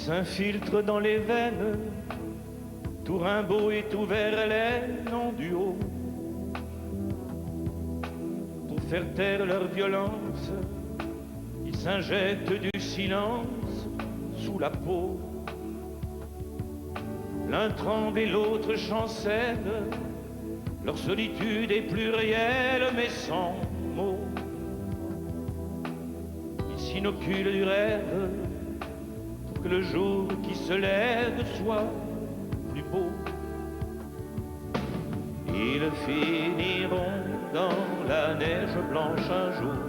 s'infiltre dans les veines, tout Rimbaud et tout Verlaine en duo. Pour faire taire leur violence, ils s'injectent du silence sous la peau. L'un tremble et l'autre chancelle, leur solitude est plurielle mais sans mots. Ils s'inoculent du rêve pour que le jour qui se lève soit plus beau. Ils finiront dans la neige blanche un jour,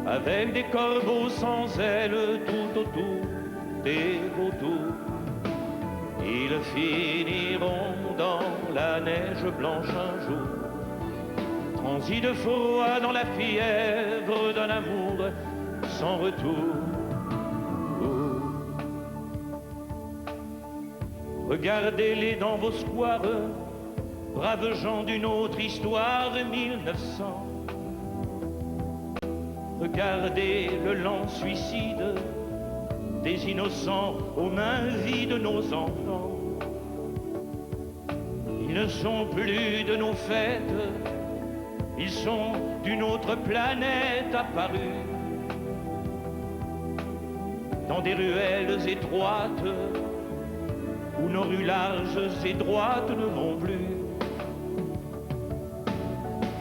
avec des corbeaux sans ailes tout autour des vautours. Ils finiront dans la neige blanche un jour, transis de froid dans la fièvre d'un amour sans retour. Regardez-les dans vos squares, braves gens d'une autre histoire, 1900. Regardez le lent suicide des innocents aux mains vides de nos enfants. Ils ne sont plus de nos fêtes, ils sont d'une autre planète apparus. Dans des ruelles étroites, où nos rues larges et droites ne vont plus.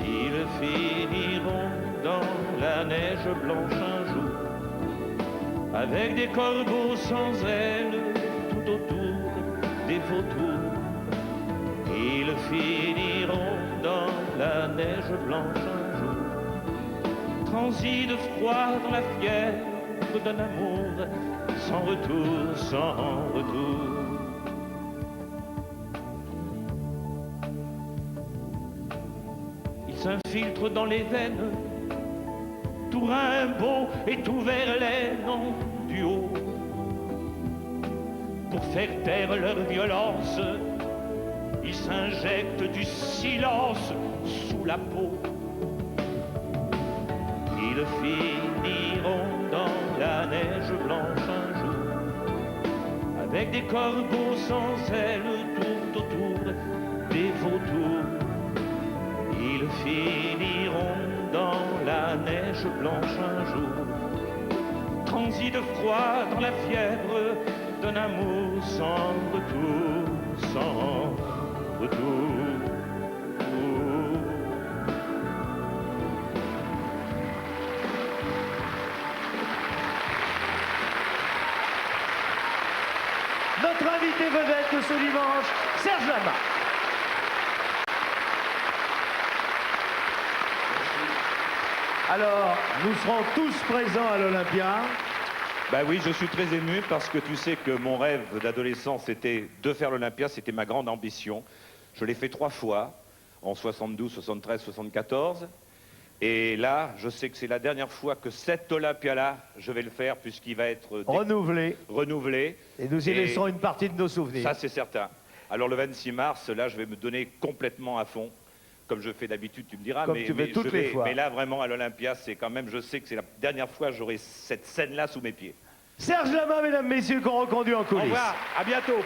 Ils finiront dans la neige blanche un jour, avec des corbeaux sans ailes tout autour des vautours. Ils finiront dans la neige blanche un jour, transis de froid dans la fièvre d'un amour sans retour, sans retour. Ils s'infiltrent dans les veines, tout Rimbaud et tout Verlaine en duo. Pour faire taire leur violence, ils s'injectent du silence sous la peau. Ils finiront dans la neige blanche un jour, avec des corbeaux sans ailes tout autour des vautours. Ils finiront dans la neige blanche un jour, transis de froid dans la fièvre d'un amour sans retour, sans retour. Notre invité vedette de ce dimanche, Serge Lama. Alors, nous serons tous présents à l'Olympia. Ben oui, je suis très ému parce que tu sais que mon rêve d'adolescent, c'était de faire l'Olympia, c'était ma grande ambition. Je l'ai fait 3 fois, en 72, 73, 74. Et là, je sais que c'est la dernière fois que cet Olympia-là, je vais le faire puisqu'il va être renouvelé. Et nous y laisserons une partie de nos souvenirs. Ça, c'est certain. Alors le 26 mars, là, je vais me donner complètement à fond. Comme je fais d'habitude, tu me diras. Comme tu fais toutes les fois. Mais là, vraiment, à l'Olympia, c'est quand même, je sais que c'est la dernière fois que j'aurai cette scène-là sous mes pieds. Serge Lama, mesdames, messieurs, qu'on reconduit en coulisses. Au revoir, à bientôt.